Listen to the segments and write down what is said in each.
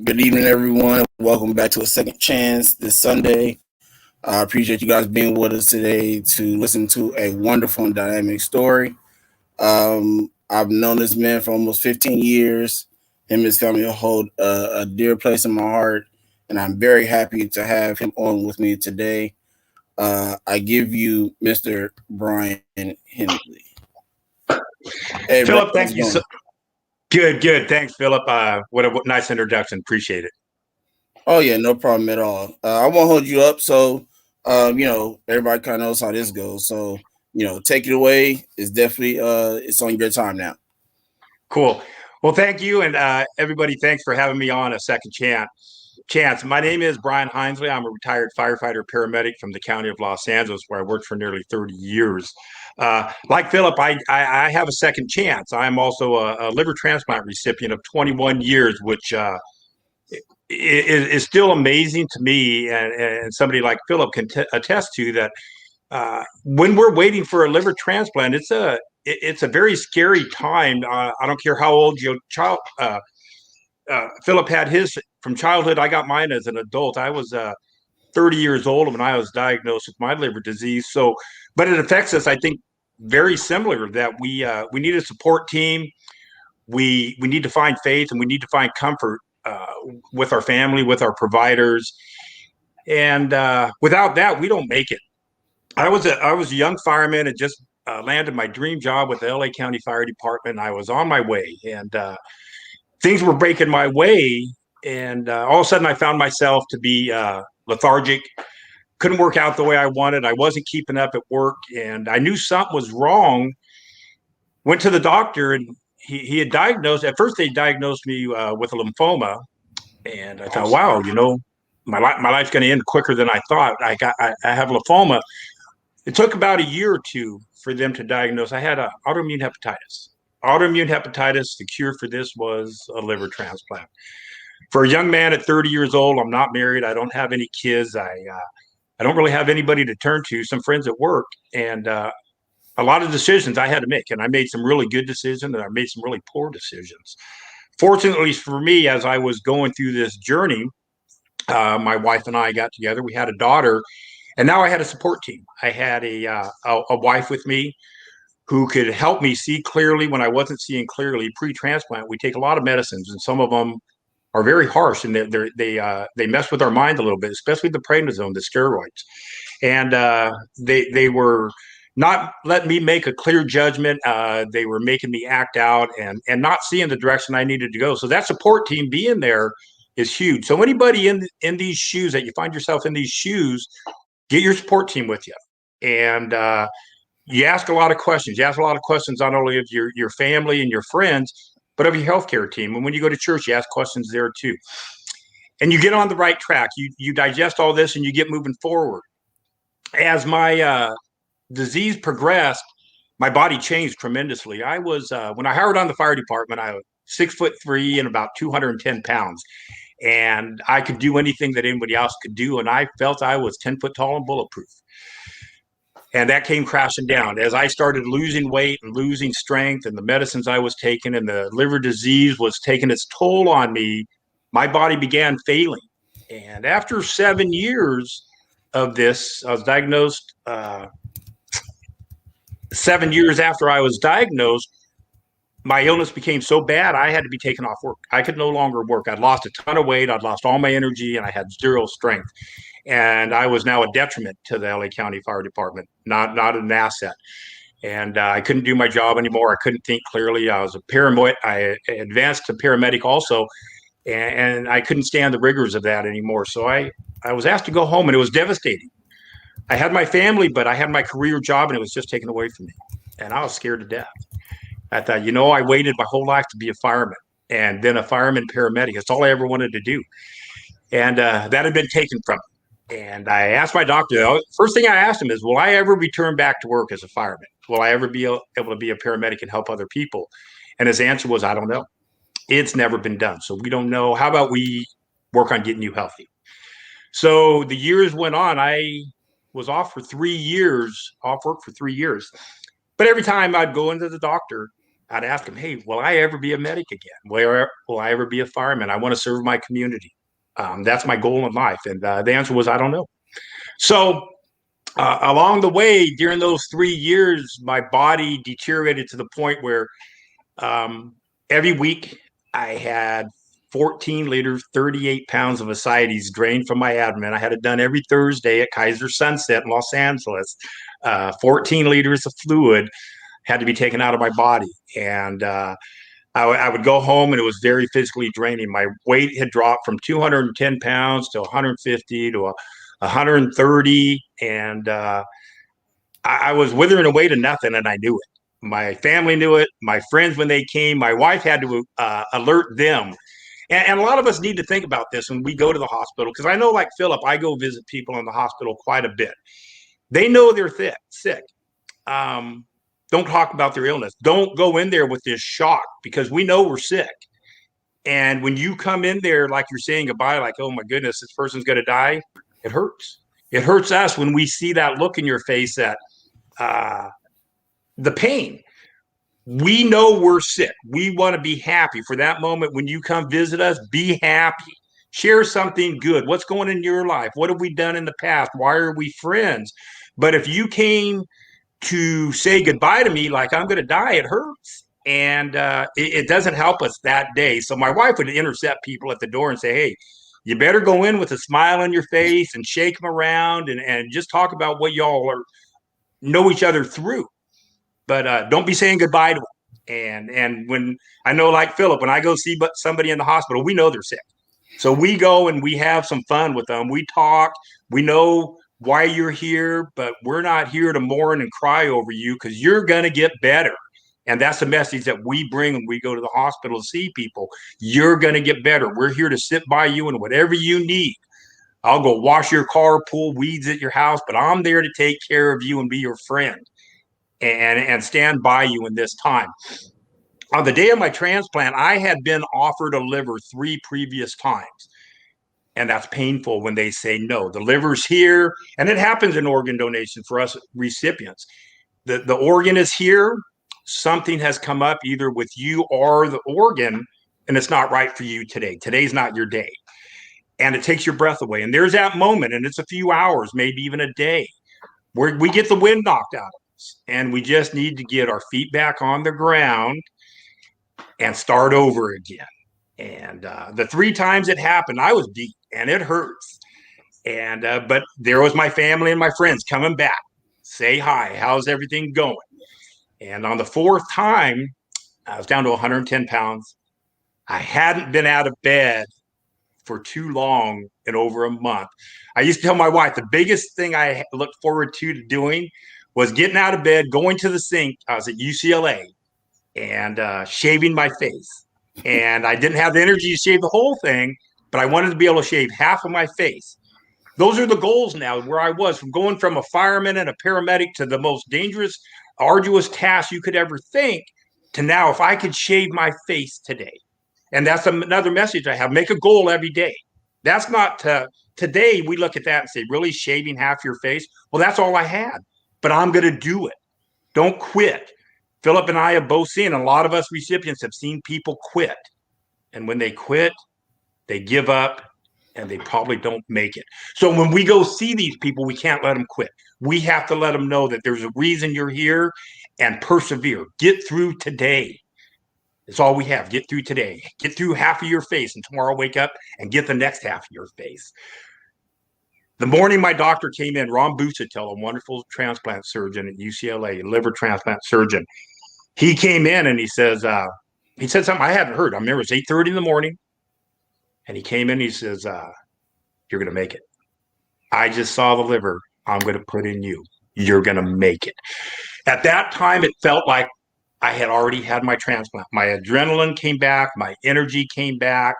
Good evening, everyone. Welcome back to a second chance this Sunday. I appreciate you guys being with us today to listen to a wonderful and dynamic story. I've known this man for almost 15 years. Him and his family hold a dear place in my heart, and I'm very happy to have him on with me today. I give you Mr. Brian Hinsley. Hey, Brian, Philip, how's thank it you so going? good. Thanks, Philip. What a nice introduction. Appreciate it. Oh yeah, no problem at all. I won't hold you up, so everybody kind of knows how this goes. So take it away. It's definitely it's on your time now. Cool. Well, thank you, and everybody. Thanks for having me on a second chance. My name is Brian Hinsley. I'm a retired firefighter paramedic from the county of Los Angeles, where I worked for nearly 30 years. Like Philip, I have a second chance. I'm also a liver transplant recipient of 21 years, which is still amazing to me, and somebody like Philip can attest to that. When we're waiting for a liver transplant, it's a very scary time. I don't care how old your child. Philip had his from childhood. I got mine as an adult. I was 30 years old when I was diagnosed with my liver disease. So, but it affects us, I think, very similar. That we need a support team. We need to find faith, and we need to find comfort with our family, with our providers, and without that, we don't make it. I was a young fireman and just landed my dream job with the LA County Fire Department. I was on my way, and things were breaking my way, and all of a sudden, I found myself to be lethargic. Couldn't work out the way I wanted. I wasn't keeping up at work, and I knew something was wrong. Went to the doctor, and he had diagnosed. At first, they diagnosed me with a lymphoma, and I thought, wow, my life's going to end quicker than I thought. I have lymphoma. It took about a year or two for them to diagnose. I had autoimmune hepatitis. Autoimmune hepatitis. The cure for this was a liver transplant. For a young man at 30 years old, I'm not married. I don't have any kids. I don't really have anybody to turn to. Some friends at work, and a lot of decisions I had to make. And I made some really good decisions, and I made some really poor decisions. Fortunately for me, as I was going through this journey, my wife and I got together. We had a daughter, and now I had a support team. I had a wife with me who could help me see clearly when I wasn't seeing clearly. Pre-transplant, we take a lot of medicines, and some of them are very harsh, and they mess with our mind a little bit, especially the prednisone, the steroids, and they were not letting me make a clear judgment. They were making me act out and not seeing the direction I needed to go. So that support team being there is huge. So anybody in these shoes, that you find yourself in these shoes, get your support team with you, and you ask a lot of questions. You ask a lot of questions not only of your family and your friends, but of your healthcare team. And when you go to church, you ask questions there too. And you get on the right track. You digest all this, and you get moving forward. As my disease progressed, my body changed tremendously. I was when I hired on the fire department, I was 6'3" and about 210 pounds, and I could do anything that anybody else could do. And I felt I was 10 foot tall and bulletproof. And that came crashing down as I started losing weight and losing strength, and the medicines I was taking and the liver disease was taking its toll on me. My body began failing. And after 7 years of this, I was diagnosed 7 years after I was diagnosed. My illness became so bad, I had to be taken off work. I could no longer work. I'd lost a ton of weight. I'd lost all my energy, and I had zero strength. And I was now a detriment to the LA County Fire Department, not an asset. And I couldn't do my job anymore. I couldn't think clearly. I was a paramedic. I advanced to paramedic also, and I couldn't stand the rigors of that anymore. So I was asked to go home, and it was devastating. I had my family, but I had my career job, and it was just taken away from me. And I was scared to death. I thought, I waited my whole life to be a fireman, and then a fireman paramedic. That's all I ever wanted to do. And that had been taken from me. And I asked my doctor, first thing I asked him is, will I ever return back to work as a fireman? Will I ever be able to be a paramedic and help other people? And his answer was, I don't know. It's never been done. So we don't know. How about we work on getting you healthy? So the years went on. I was off work for 3 years. But every time I'd go into the doctor, I'd ask them, hey, will I ever be a medic again? Will I ever be a fireman? I want to serve my community. That's my goal in life. And the answer was, I don't know. So along the way, during those 3 years, my body deteriorated to the point where um, every week I had 14 liters, 38 pounds of ascites drained from my abdomen. I had it done every Thursday at Kaiser Sunset in Los Angeles. 14 liters of fluid had to be taken out of my body. And I would go home and it was very physically draining. My weight had dropped from 210 pounds to 150 to 130. And I was withering away to nothing, and I knew it. My family knew it. My friends, when they came, my wife had to alert them. And a lot of us need to think about this when we go to the hospital, because I know, like Philip, I go visit people in the hospital quite a bit. They know they're sick. Um, don't talk about their illness. Don't go in there with this shock, because we know we're sick. And when you come in there like you're saying goodbye, like, oh my goodness, this person's going to die, it hurts. It hurts us when we see that look in your face, that uh, the pain. We know we're sick. We want to be happy. For that moment when you come visit us, be happy. Share something good. What's going on in your life? What have we done in the past? Why are we friends? But if you came to say goodbye to me like I'm going to die, it hurts. And it doesn't help us that day. So my wife would intercept people at the door and say, hey, you better go in with a smile on your face and shake them around, and just talk about what y'all are, know each other through. But don't be saying goodbye to them. And when I know, like Philip, when I go see somebody in the hospital, we know they're sick. So we go and we have some fun with them. We talk. We know why you're here, but we're not here to mourn and cry over you, because you're going to get better. And that's the message that we bring when we go to the hospital to see people. You're going to get better. We're here to sit by you and whatever you need. I'll go wash your car, pull weeds at your house, but I'm there to take care of you and be your friend, and stand by you in this time. On the day of my transplant, I had been offered a liver 3 previous times. And that's painful when they say no. The liver's here, and it happens in organ donation for us recipients. The organ is here. Something has come up either with you or the organ, and it's not right for you today. Today's not your day. And it takes your breath away. And there's that moment, and it's a few hours, maybe even a day, where we get the wind knocked out of us. And we just need to get our feet back on the ground and start over again. And the 3 times it happened, I was beat, and it hurts. And but there was my family and my friends coming back. Say hi. How's everything going? And on the 4th time, I was down to 110 pounds. I hadn't been out of bed for too long, in over a month. I used to tell my wife the biggest thing I looked forward to doing was getting out of bed, going to the sink. I was at UCLA, and shaving my face. And I didn't have the energy to shave the whole thing, but I wanted to be able to shave half of my face. Those are the goals now, where I was, from going from a fireman and a paramedic to the most dangerous, arduous task you could ever think, to now, if I could shave my face today. And that's another message I have. Make a goal every day. That's not today we look at that and say, really, shaving half your face? Well, that's all I had, but I'm going to do it. Don't quit. Philip and I have both seen, a lot of us recipients have seen people quit. And when they quit, they give up, and they probably don't make it. So when we go see these people, we can't let them quit. We have to let them know that there's a reason you're here, and persevere. Get through today. It's all we have. Get through today. Get through half of your face, and tomorrow wake up and get the next half of your face. The morning my doctor came in, Ron Busatil, a wonderful transplant surgeon at UCLA, liver transplant surgeon, he came in and he said something I hadn't heard. I remember it was 8:30 in the morning, and he came in and he says, you're going to make it. I just saw the liver I'm going to put in you. You're going to make it. At that time, it felt like I had already had my transplant. My adrenaline came back. My energy came back.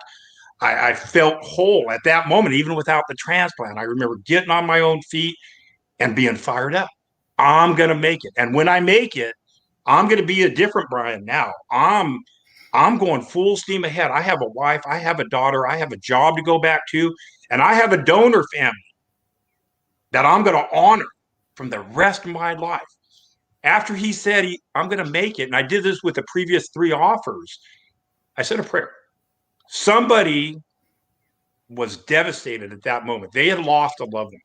I felt whole at that moment, even without the transplant. I remember getting on my own feet and being fired up. I'm going to make it. And when I make it, I'm going to be a different Brian now. I'm going full steam ahead. I have a wife. I have a daughter. I have a job to go back to. And I have a donor family that I'm going to honor from the rest of my life. After he said, I'm going to make it, and I did this with the previous 3 offers, I said a prayer. Somebody was devastated at that moment. They had lost a loved one.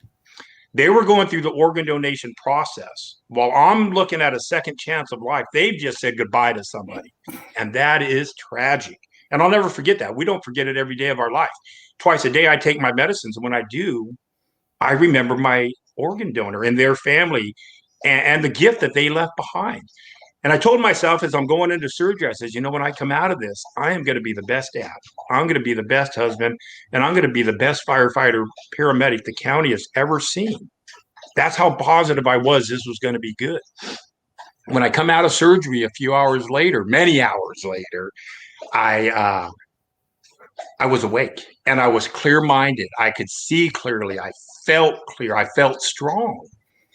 They were going through the organ donation process. While I'm looking at a second chance of life, they've just said goodbye to somebody. And that is tragic. And I'll never forget that. We don't forget it every day of our life. Twice a day, I take my medicines. And when I do, I remember my organ donor and their family and the gift that they left behind. And I told myself as I'm going into surgery, I said, when I come out of this, I am going to be the best dad. I'm going to be the best husband, and I'm going to be the best firefighter, paramedic the county has ever seen. That's how positive I was. This was going to be good. When I come out of surgery a few hours later, many hours later, I was awake and I was clear-minded. I could see clearly. I felt clear. I felt strong.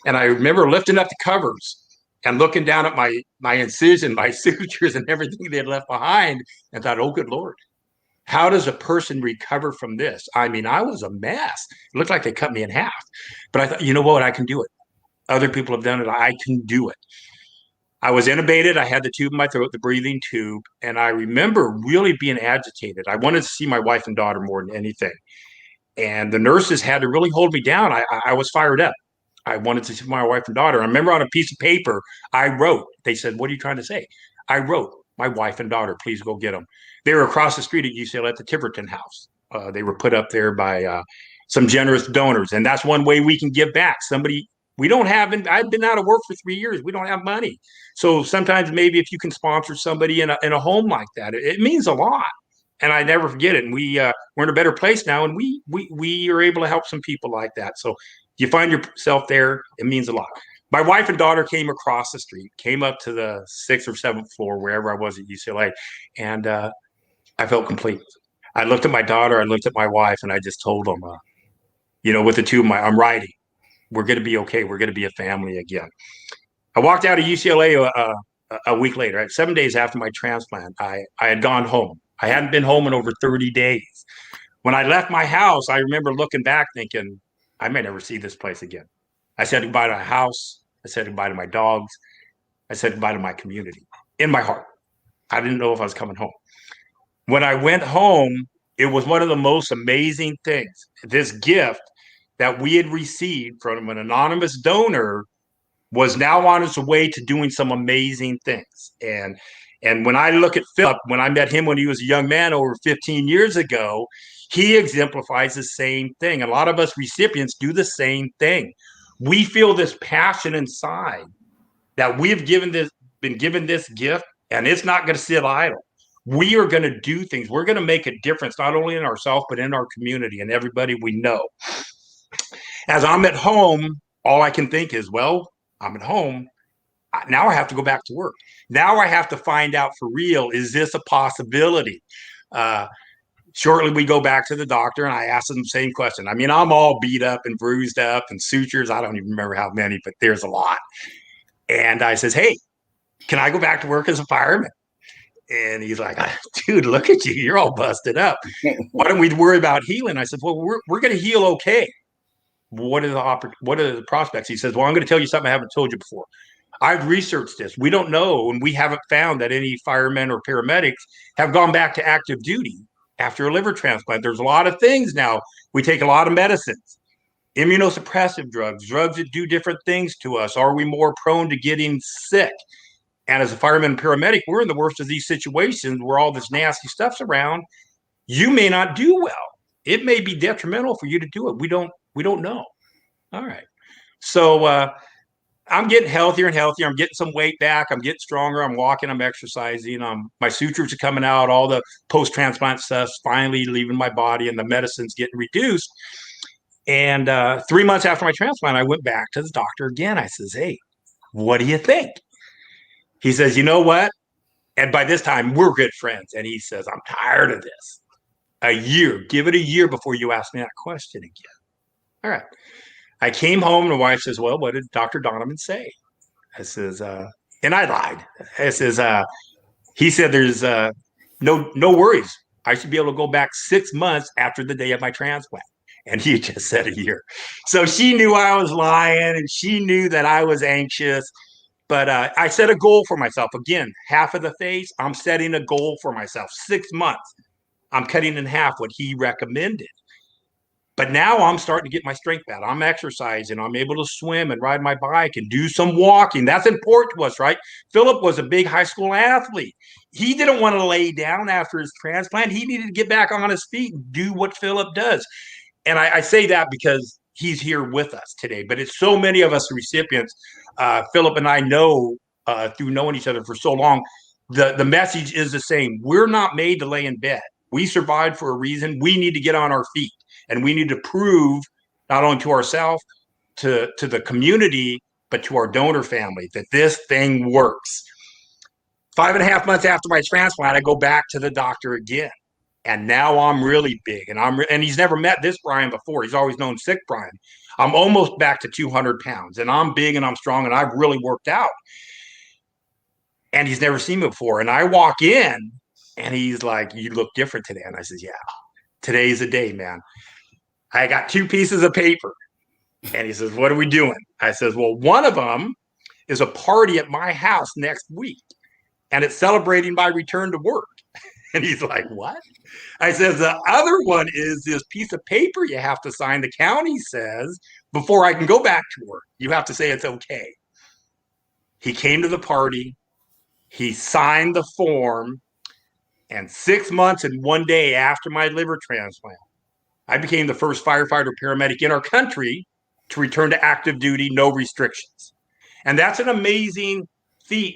And I remember lifting up the covers and looking down at my incision, my sutures, and everything they had left behind, and thought, oh, good Lord, how does a person recover from this? I mean, I was a mess. It looked like they cut me in half. But I thought, you know what? I can do it. Other people have done it. I can do it. I was intubated. I had the tube in my throat, the breathing tube, and I remember really being agitated. I wanted to see my wife and daughter more than anything. And the nurses had to really hold me down. I was fired up. I wanted to see my wife and daughter. I remember on a piece of paper, I wrote, they said, what are you trying to say? I wrote, my wife and daughter, please go get them. They were across the street at UCLA at the Tiverton House. They were put up there by some generous donors. And that's one way we can give back. Somebody, we don't have, I've been out of work for 3 years. We don't have money. So sometimes maybe if you can sponsor somebody in a home like that, it means a lot. And I never forget it. And we're in a better place now, and we are able to help some people like that. So you find yourself there, it means a lot. My wife and daughter came across the street, came up to the 6th or 7th floor, wherever I was at UCLA, and I felt complete. I looked at my daughter, I looked at my wife, and I just told them, with the two of I'm writing. We're going to be okay. We're going to be a family again. I walked out of UCLA a week later, 7 days after my transplant. I had gone home. I hadn't been home in over 30 days. When I left my house, I remember looking back thinking, I may never see this place again. I said goodbye to my house. I said goodbye to my dogs. I said goodbye to my community in my heart. I didn't know if I was coming home. When I went home, it was one of the most amazing things. This gift that we had received from an anonymous donor was now on its way to doing some amazing things. And when I look at Philip, when I met him when he was a young man over 15 years ago, he exemplifies the same thing. A lot of us recipients do the same thing. We feel this passion inside that we've been given this gift, and it's not going to sit idle. We are going to do things. We're going to make a difference, not only in ourselves, but in our community and everybody we know. As I'm at home, all I can think is, well, I'm at home. Now I have to go back to work. Now I have to find out for real, is this a possibility? Shortly, we go back to the doctor, and I ask them the same question. I mean, I'm all beat up and bruised up and sutures. I don't even remember how many, but there's a lot. And I says, hey, can I go back to work as a fireman? And he's like, dude, look at you. You're all busted up. Why don't we worry about healing? I said, well, we're going to heal okay. What are the prospects? He says, well, I'm going to tell you something I haven't told you before. I've researched this. We don't know, and we haven't found that any firemen or paramedics have gone back to active duty after a liver transplant. There's a lot of things now. We take a lot of medicines, immunosuppressive drugs that do different things to us. Are we more prone to getting sick? And as a fireman and paramedic, we're in the worst of these situations where all this nasty stuff's around. You may not do well. It may be detrimental for you to do it. We don't know. All right. So I'm getting healthier and healthier. I'm getting some weight back. I'm getting stronger. I'm walking. I'm exercising. My sutures are coming out. All the post-transplant stuff's finally leaving my body, and the medicine's getting reduced. And 3 months after my transplant, I went back to the doctor again. I says, hey, what do you think? He says, you know what? And by this time, we're good friends. And he says, I'm tired of this. A year. Give it a year before you ask me that question again. All right. I came home, and the wife says, well, what did Dr. Donovan say? I says, and I lied. I says, he said there's no worries. I should be able to go back 6 months after the day of my transplant. And he just said a year. So she knew I was lying, and she knew that I was anxious. But I set a goal for myself. Again, half of the face, I'm setting a goal for myself. 6 months, I'm cutting in half what he recommended. But now I'm starting to get my strength back. I'm exercising. I'm able to swim and ride my bike and do some walking. That's important to us, right? Philip was a big high school athlete. He didn't want to lay down after his transplant. He needed to get back on his feet and do what Philip does. And I say that because he's here with us today. But it's so many of us recipients. Philip and I know through knowing each other for so long, the message is the same. We're not made to lay in bed. We survived for a reason. We need to get on our feet. And we need to prove not only to ourselves, to the community, but to our donor family that this thing works. 5.5 months after my transplant, I go back to the doctor again. And now I'm really big. And he's never met this Brian before. He's always known sick Brian. I'm almost back to 200 pounds. And I'm big and I'm strong and I've really worked out. And he's never seen me before. And I walk in and he's like, "You look different today." And I says, "Yeah, today's the day, man." I got 2 pieces of paper. And he says, "What are we doing?" I says, "Well, one of them is a party at my house next week. And it's celebrating my return to work." And he's like, "What?" I says, "The other one is this piece of paper you have to sign. The county says before I can go back to work, you have to say it's okay." He came to the party. He signed the form. And 6 months and 1 day after my liver transplant, I became the first firefighter paramedic in our country to return to active duty, no restrictions. And that's an amazing feat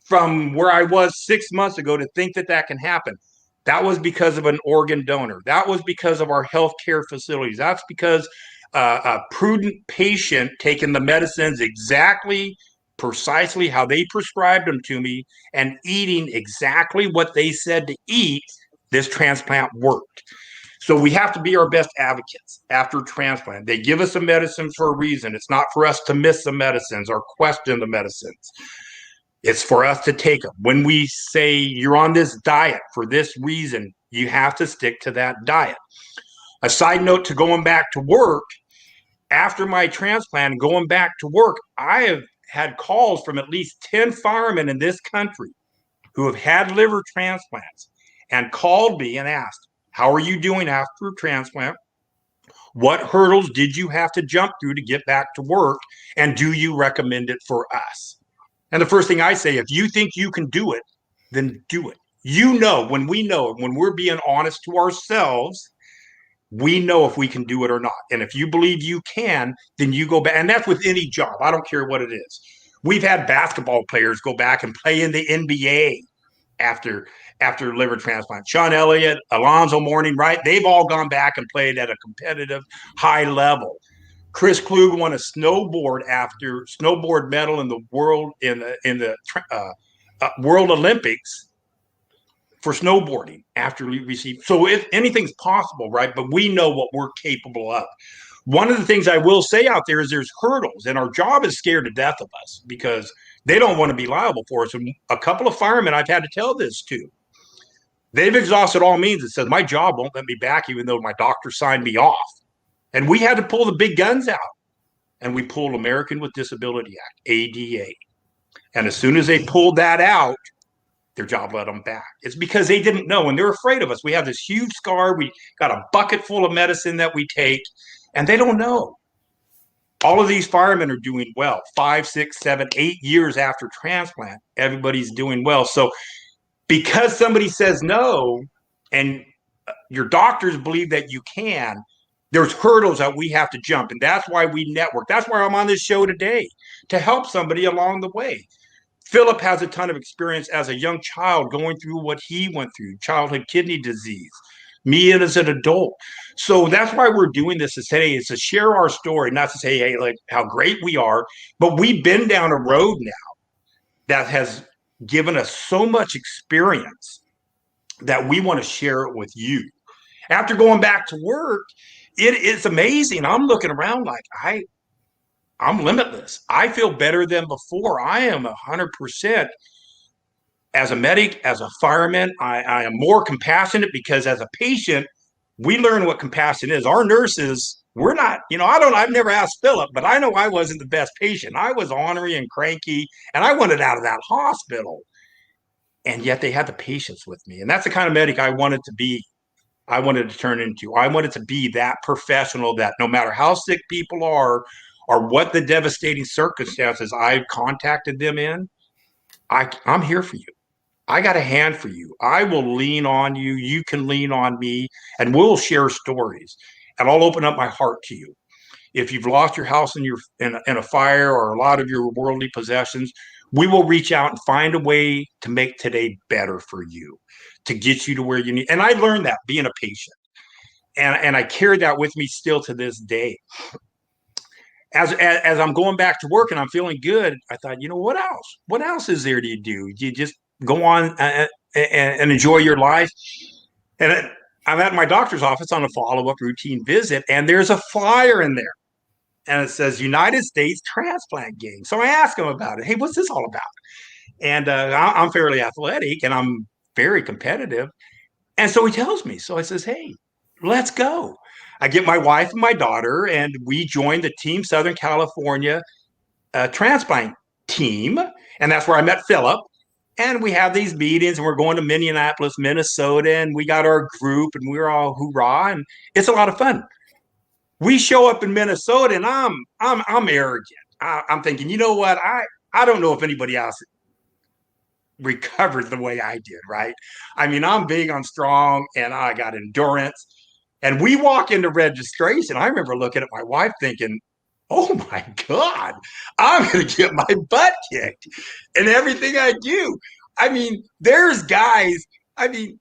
from where I was 6 months ago to think that that can happen. That was because of an organ donor. That was because of our healthcare facilities. That's because a prudent patient taking the medicines exactly, precisely how they prescribed them to me and eating exactly what they said to eat, this transplant worked. So we have to be our best advocates after transplant. They give us the medicines for a reason. It's not for us to miss the medicines or question the medicines. It's for us to take them. When we say you're on this diet for this reason, you have to stick to that diet. A side note to going back to work, after my transplant, going back to work, I have had calls from at least 10 firemen in this country who have had liver transplants and called me and asked, "How are you doing after a transplant? What hurdles did you have to jump through to get back to work? And do you recommend it for us?" And the first thing I say, if you think you can do it, then do it. When we're being honest to ourselves, we know if we can do it or not. And if you believe you can, then you go back. And that's with any job. I don't care what it is. We've had basketball players go back and play in the NBA after liver transplant. Sean Elliott, Alonzo Mourning, right? They've all gone back and played at a competitive high level. Chris Klug won a snowboard medal in the World Olympics for snowboarding after we received. So if anything's possible, right? But we know what we're capable of. One of the things I will say out there is there's hurdles, and our job is scared to death of us because they don't want to be liable for us. And a couple of firemen I've had to tell this to, they've exhausted all means. It says my job won't let me back, even though my doctor signed me off. And we had to pull the big guns out. And we pulled American with Disability Act, ADA. And as soon as they pulled that out, their job let them back. It's because they didn't know, and they're afraid of us. We have this huge scar. We got a bucket full of medicine that we take, and they don't know. All of these firemen are doing well. 5, 6, 7, 8 years after transplant, everybody's doing well. So because somebody says no, and your doctors believe that you can, there's hurdles that we have to jump. And that's why we network. That's why I'm on this show today, to help somebody along the way. Philip has a ton of experience as a young child going through what he went through, childhood kidney disease, me as an adult. So that's why we're doing this today, is to share our story, not to say, hey, like how great we are, but we've been down a road now that has given us so much experience that we want to share it with you. After going back to work, it is amazing. I'm looking around like I'm limitless. I feel better than before. I am 100%. As a medic, as a fireman, I am more compassionate because as a patient, we learn what compassion is. Our nurses We're not, I've never asked Philip, but I know I wasn't the best patient. I was ornery and cranky, and I wanted out of that hospital. And yet they had the patience with me. And that's the kind of medic I wanted to be. I wanted to turn into. I wanted to be that professional that no matter how sick people are or what the devastating circumstances I've contacted them in, I'm here for you. I got a hand for you. I will lean on you. You can lean on me, and we'll share stories. And I'll open up my heart to you. If you've lost your house in a fire or a lot of your worldly possessions, we will reach out and find a way to make today better for you, to get you to where you need. And I learned that being a patient, and I carry that with me still to this day. As I'm going back to work and I'm feeling good, I thought, what else? What else is there to do? You just go on and enjoy your life. And I'm at my doctor's office on a follow-up routine visit, and there's a flyer in there, and it says United States Transplant Game. So I asked him about it. Hey, what's this all about? And I'm fairly athletic, and I'm very competitive. And so he tells me. So I says, hey, let's go. I get my wife and my daughter, and we join the Team Southern California transplant team. And that's where I met Philip. And we have these meetings, and we're going to Minneapolis, Minnesota, and we got our group, and we're all hoorah, and it's a lot of fun. We show up in Minnesota, and I'm arrogant. I'm thinking, you know what? I don't know if anybody else recovered the way I did, right? I mean, I'm big on strong, and I got endurance. And we walk into registration. I remember looking at my wife thinking, oh my God, I'm going to get my butt kicked in everything I do. I mean, there's guys, I mean,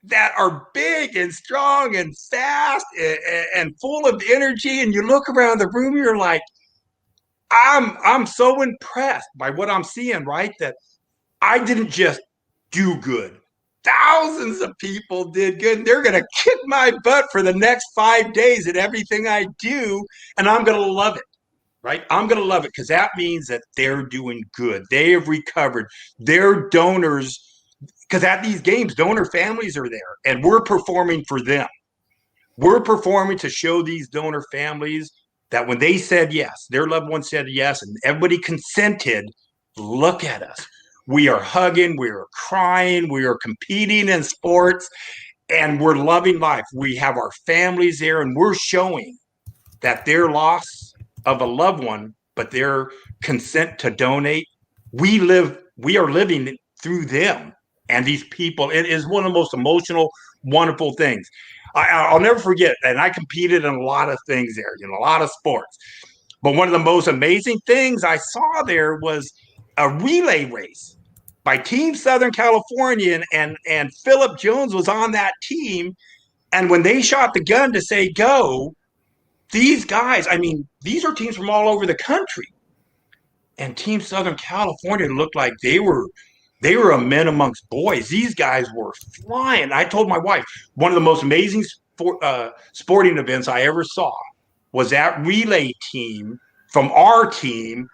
that are big and strong and fast and full of energy. And you look around the room, you're like, I'm so impressed by what I'm seeing, right? That I didn't just do good. Thousands of people did good, and they're going to kick my butt for the next 5 days at everything I do, and I'm going to love it, right? I'm going to love it because that means that they're doing good. They have recovered. They're donors, because at these games, donor families are there, and we're performing for them. We're performing to show these donor families that when they said yes, their loved one said yes, and everybody consented, look at us. We are hugging, we are crying, we are competing in sports, and we're loving life. We have our families there, and we're showing that their loss of a loved one, but their consent to donate, we are living through them and these people. It is one of the most emotional, wonderful things. I'll never forget, and I competed in a lot of things there, a lot of sports. But one of the most amazing things I saw there was a relay race by Team Southern California, and Philip Jones was on that team. And when they shot the gun to say go, these guys, I mean, these are teams from all over the country. And Team Southern California looked like they were a men amongst boys. These guys were flying. I told my wife, one of the most amazing sporting events I ever saw was that relay team from our team.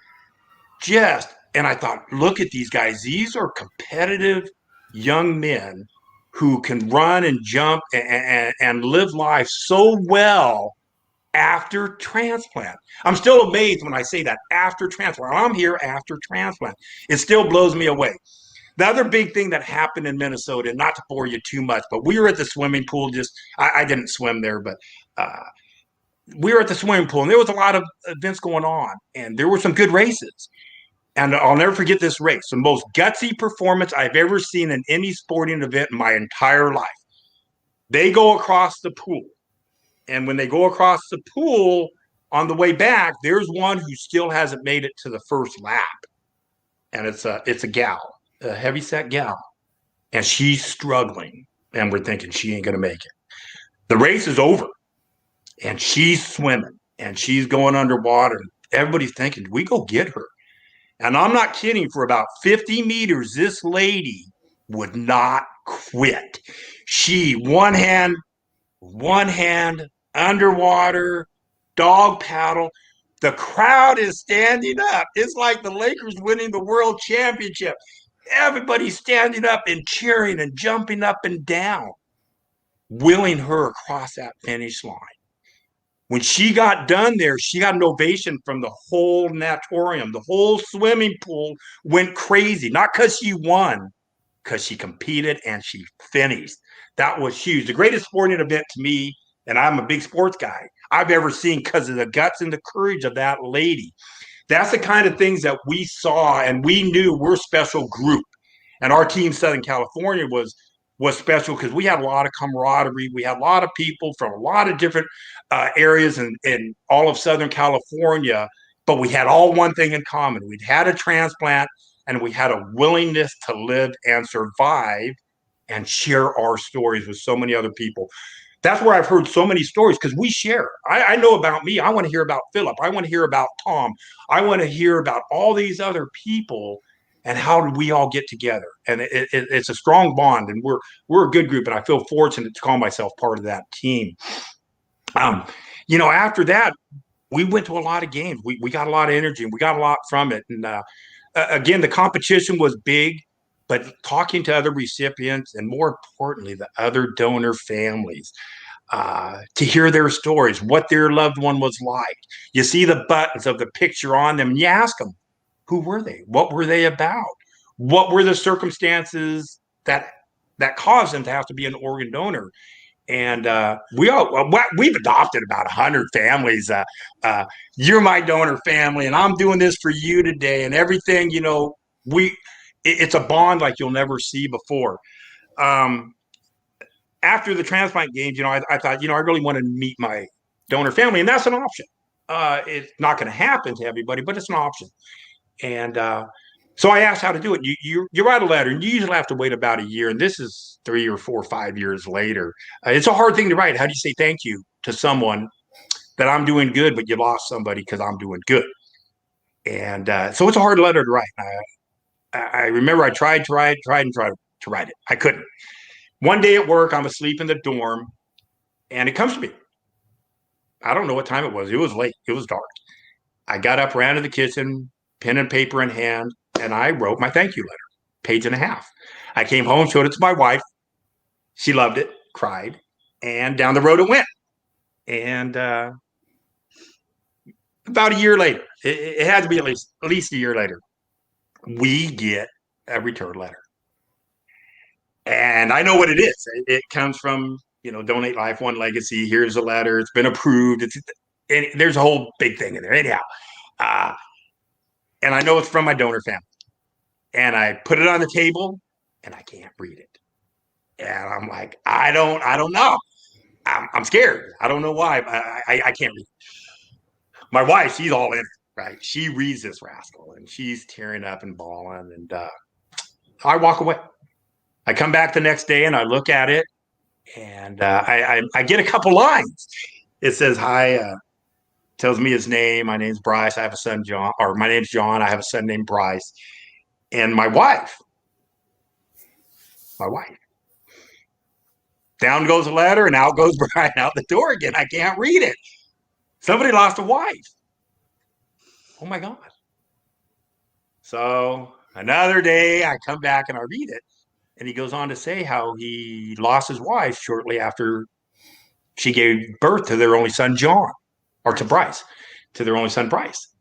And I thought, look at these guys. These are competitive young men who can run and jump and live life so well after transplant. I'm still amazed when I say that, after transplant. I'm here after transplant. It still blows me away. The other big thing that happened in Minnesota, not to bore you too much, but we were at the swimming pool. I didn't swim there, but we were at the swimming pool, and there was a lot of events going on, and there were some good races. And I'll never forget this race, the most gutsy performance I've ever seen in any sporting event in my entire life. They go across the pool. And when they go across the pool on the way back, there's one who still hasn't made it to the first lap. And it's a gal, a heavyset gal. And she's struggling. And we're thinking she ain't going to make it. The race is over. And she's swimming. And she's going underwater. Everybody's thinking, we go get her. And I'm not kidding, for about 50 meters, this lady would not quit. She, one hand, underwater, dog paddle. The crowd is standing up. It's like the Lakers winning the world championship. Everybody's standing up and cheering and jumping up and down, willing her across that finish line. When she got done there, she got an ovation from the whole natorium. The whole swimming pool went crazy, not because she won, because she competed and she finished. That was huge. The greatest sporting event to me, and I'm a big sports guy, I've ever seen because of the guts and the courage of that lady. That's the kind of things that we saw, and we knew we're a special group. And our team, Southern California, was special because we had a lot of camaraderie. We had a lot of people from a lot of different areas in all of Southern California, but we had all one thing in common. We'd had a transplant, and we had a willingness to live and survive and share our stories with so many other people. That's where I've heard so many stories because we share. I know about me. I want to hear about Philip. I want to hear about Tom. I want to hear about all these other people and how did we all get together. And it's a strong bond, and we're a good group. And I feel fortunate to call myself part of that team. Um, after that, we went to a lot of games. We got a lot of energy, and we got a lot from it. And again, the competition was big, but talking to other recipients, and more importantly, the other donor families, to hear their stories, what their loved one was like. You see the buttons of the picture on them, and you ask them, who were they? What were they about? What were the circumstances that caused them to have to be an organ donor? And we've adopted about 100 families. You're my donor family, and I'm doing this for you today, and everything. It's a bond like you'll never see before. After the transplant games, I thought, I really want to meet my donor family, and that's an option. It's not going to happen to everybody, but it's an option. And so I asked how to do it. You write a letter, and you usually have to wait about a year. And this is 3 or 4 or 5 years later. It's a hard thing to write. How do you say thank you to someone that I'm doing good, but you lost somebody because I'm doing good? And so it's a hard letter to write. I remember I tried to write it. I couldn't. One day at work, I'm asleep in the dorm, and it comes to me. I don't know what time it was. It was late. It was dark. I got up, ran to the kitchen, pen and paper in hand, and I wrote my thank you letter, page and a half. I came home, showed it to my wife. She loved it, cried, and down the road it went. And about a year later, it had to be at least a year later, we get a return letter. And I know what it is. It comes from, Donate Life, One Legacy. Here's a letter. It's been approved. There's a whole big thing in there. Anyhow, and I know it's from my donor family. And I put it on the table, and I can't read it. And I'm like, I don't know. I'm scared. I don't know why. I can't read it. My wife, she's all in it, right? She reads this rascal, and she's tearing up and bawling. And I walk away. I come back the next day, and I look at it, and I get a couple lines. It says, hi, tells me his name. My name's Bryce. I have a son, John, or my name's John. I have a son named Bryce. And my wife. Down goes the letter, and out goes Brian out the door again. I can't read it. Somebody lost a wife. Oh my God. So another day, I come back and I read it. And he goes on to say how he lost his wife shortly after she gave birth to their only son, John, or to Bryce, to their only son, Bryce.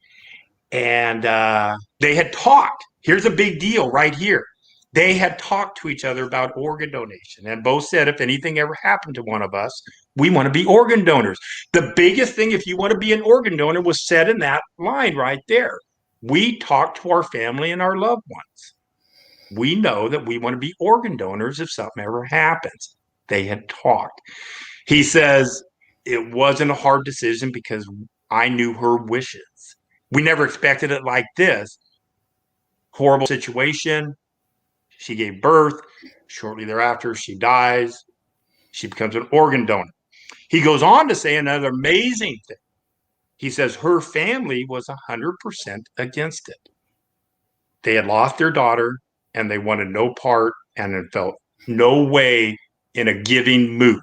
And they had talked. Here's a big deal right here. They had talked to each other about organ donation, and both said if anything ever happened to one of us, we want to be organ donors. The biggest thing, if you want to be an organ donor, was said in that line right there. We talk to our family and our loved ones. We know that we want to be organ donors if something ever happens. They had talked. He says it wasn't a hard decision because I knew her wishes. We never expected it like this. Horrible situation. She gave birth. Shortly thereafter, she dies. She becomes an organ donor. He goes on to say another amazing thing. He says her family was 100% against it. They had lost their daughter, and they wanted no part, and it felt no way in a giving mood.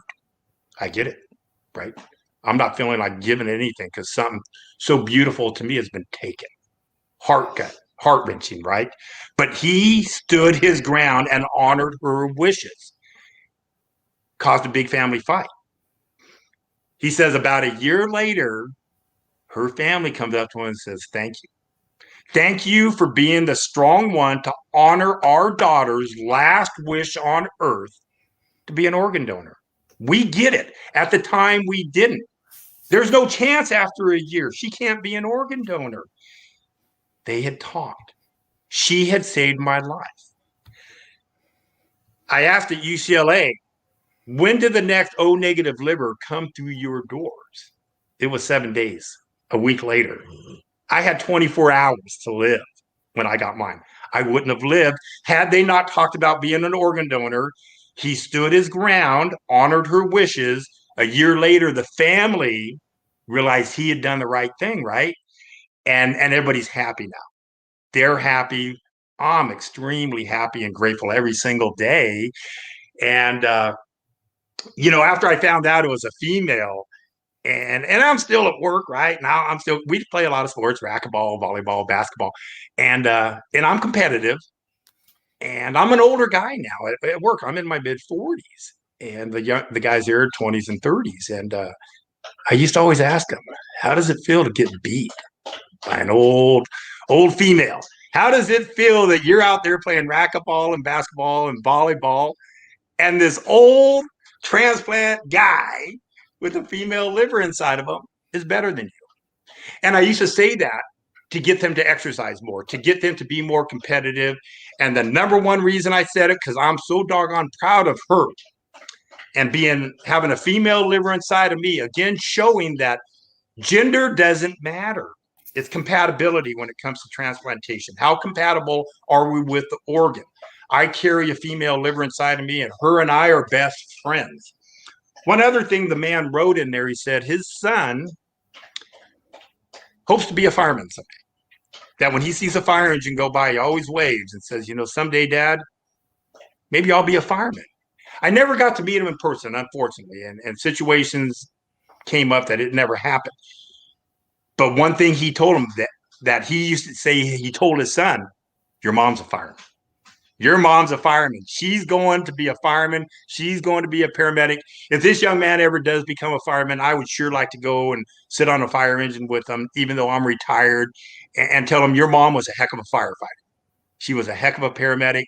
I get it, right? I'm not feeling like giving anything because something so beautiful to me has been taken. Heart-wrenching, right? But he stood his ground and honored her wishes. Caused a big family fight. He says about a year later, her family comes up to him and says, "Thank you. Thank you for being the strong one to honor our daughter's last wish on earth to be an organ donor. We get it. At the time, we didn't. There's no chance after a year. She can't be an organ donor." They had talked. She had saved my life. I asked at UCLA, when did the next O negative liver come through your doors? It was 7 days, a week later. I had 24 hours to live when I got mine. I wouldn't have lived had they not talked about being an organ donor. He stood his ground, honored her wishes. A year later, the family realized he had done the right thing, right? And everybody's happy now. They're happy. I'm extremely happy and grateful every single day. And after I found out it was a female, and I'm still at work right now. We play a lot of sports, racquetball, volleyball, basketball, and I'm competitive. And I'm an older guy now at work. I'm in my mid 40s, and the guys there are 20s and 30s. And I used to always ask them, "How does it feel to get beat by an old female? How does it feel that you're out there playing racquetball and basketball and volleyball, and this old transplant guy with a female liver inside of him is better than you?" And I used to say that to get them to exercise more, to get them to be more competitive. And the number one reason I said it, because I'm so doggone proud of her and having a female liver inside of me, again, showing that gender doesn't matter. It's compatibility when it comes to transplantation. How compatible are we with the organ? I carry a female liver inside of me, and her and I are best friends. One other thing the man wrote in there, he said his son hopes to be a fireman someday. That when he sees a fire engine go by, he always waves and says, "Someday, Dad, maybe I'll be a fireman." I never got to meet him in person, unfortunately, and situations came up that it never happened. But one thing he told him that he used to say, he told his son, "Your mom's a fireman. Your mom's a fireman. She's going to be a fireman. She's going to be a paramedic. If this young man ever does become a fireman, I would sure like to go and sit on a fire engine with him, even though I'm retired, and tell him your mom was a heck of a firefighter. She was a heck of a paramedic,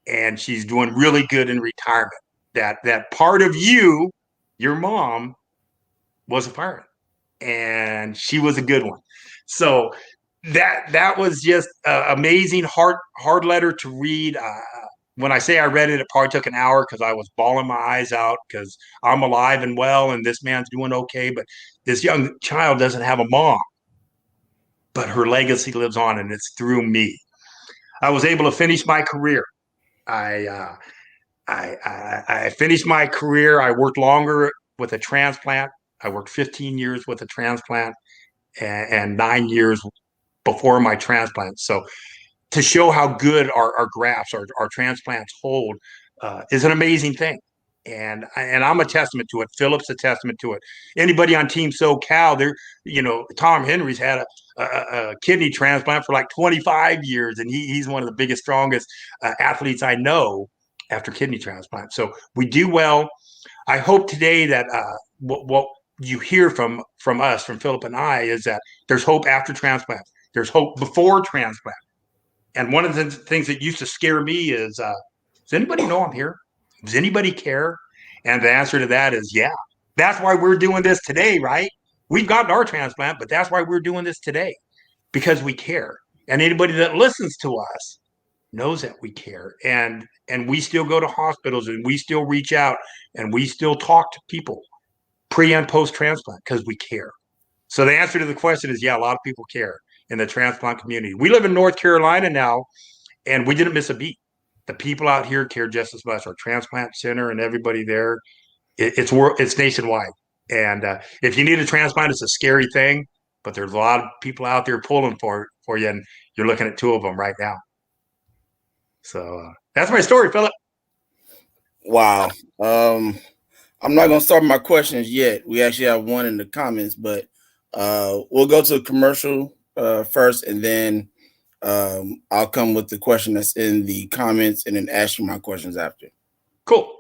and she's doing really good in retirement. That part of you, your mom, was a fireman, and she was a good one." So that was just amazing, hard letter to read. When I say I read it, it probably took an hour because I was bawling my eyes out because I'm alive and well, and this man's doing okay. But this young child doesn't have a mom, but her legacy lives on, and it's through me. I was able to finish my career. I finished my career. I worked longer with a transplant. I worked 15 years with a transplant and 9 years before my transplant. So to show how good our grafts, our transplants hold is an amazing thing. And I'm a testament to it. Philip's a testament to it. Anybody on Team SoCal, Tom Henry's had a kidney transplant for like 25 years, and he's one of the biggest, strongest athletes I know after kidney transplant. So we do well. I hope today that what you hear from us, from Philip and I, is that there's hope after transplant. There's hope before transplant. And one of the things that used to scare me is, does anybody know I'm here? Does anybody care? And the answer to that is, yeah. That's why we're doing this today, right? We've gotten our transplant, but that's why we're doing this today, because we care. And anybody that listens to us knows that we care. And we still go to hospitals, and we still reach out, and we still talk to people pre and post transplant because we care. So the answer to the question is, yeah, a lot of people care in the transplant community. We live in North Carolina now, and we didn't miss a beat. The people out here care just as much. Our transplant center and everybody there, it's nationwide. And if you need a transplant, it's a scary thing, but there's a lot of people out there pulling for you, and you're looking at two of them right now. So that's my story, Philip. Wow. I'm not going to start my questions yet. We actually have one in the comments, but we'll go to a commercial first, and then I'll come with the question that's in the comments and then ask you my questions after. Cool.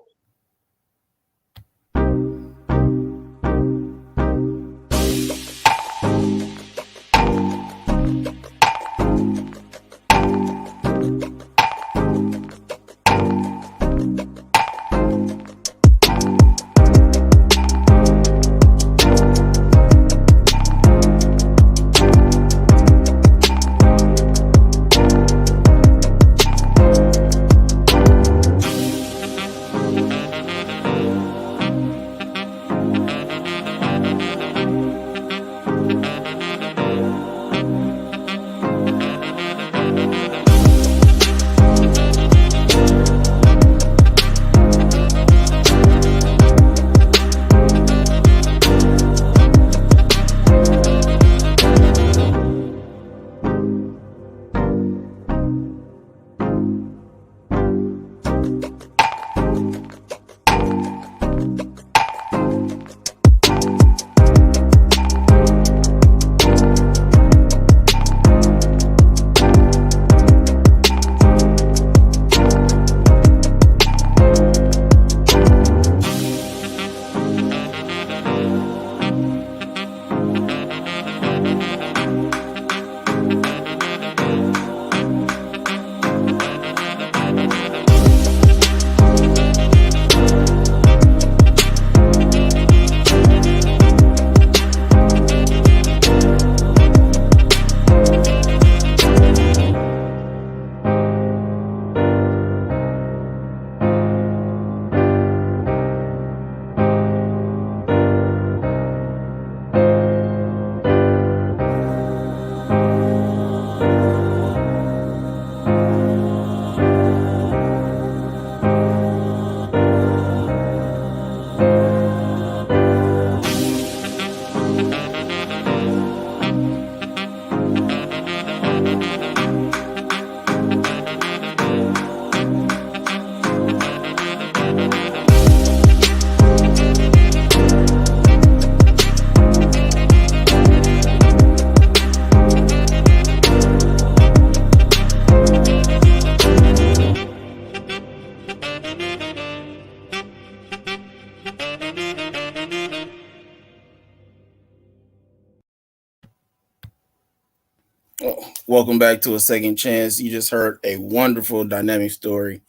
Welcome back to a second chance. You just heard a wonderful dynamic story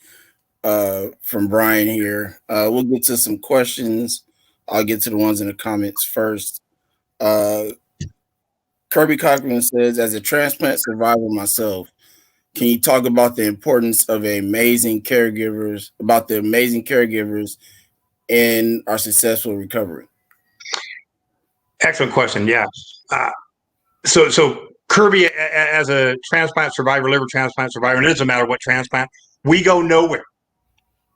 from Brian here. We'll get to some questions. I'll get to the ones in the comments first. Uh, Kirby Cochran says, as a transplant survivor myself, can you talk about the importance of the amazing caregivers in our successful recovery? Excellent question. Yeah. Uh, so Kirby, as a transplant survivor, liver transplant survivor, and it doesn't matter what transplant, we go nowhere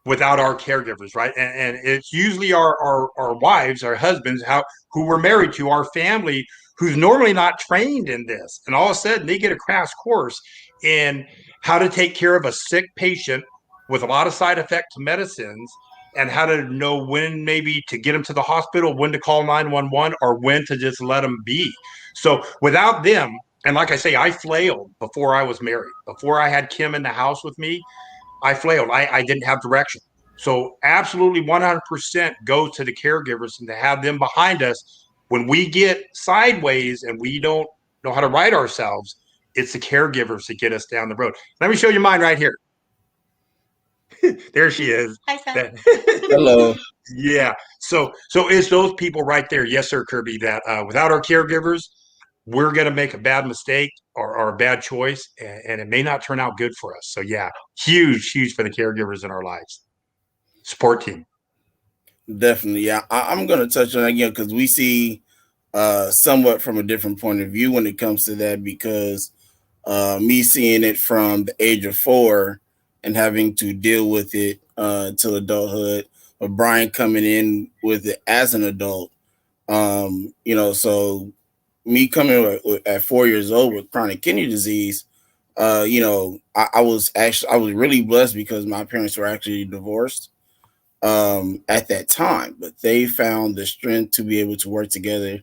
without our caregivers, right? And it's usually our wives, our husbands, who we're married to, our family, who's normally not trained in this, and all of a sudden they get a crash course in how to take care of a sick patient with a lot of side effect medicines, and how to know when maybe to get them to the hospital, when to call 911, or when to just let them be. So without them, and like I say, I flailed before I was married, before I had Kim in the house with me. I flailed. I didn't have direction. So absolutely 100% go to the caregivers, and to have them behind us when we get sideways and we don't know how to right ourselves. It's the caregivers that get us down the road. Let me show you mine right here. There she is. Hi, Sam. Hello. Yeah. So it's those people right there. Yes, sir, Kirby. That without our caregivers, we're going to make a bad mistake, or a bad choice, and it may not turn out good for us. So yeah, huge for the caregivers in our lives. Support team. Definitely, yeah. I'm going to touch on that again because we see somewhat from a different point of view when it comes to that. Because me seeing it from the age of 4 and having to deal with it till adulthood, of Brian coming in with it as an adult, so me coming at 4 years old with chronic kidney disease, I was really blessed because my parents were actually divorced at that time, but they found the strength to be able to work together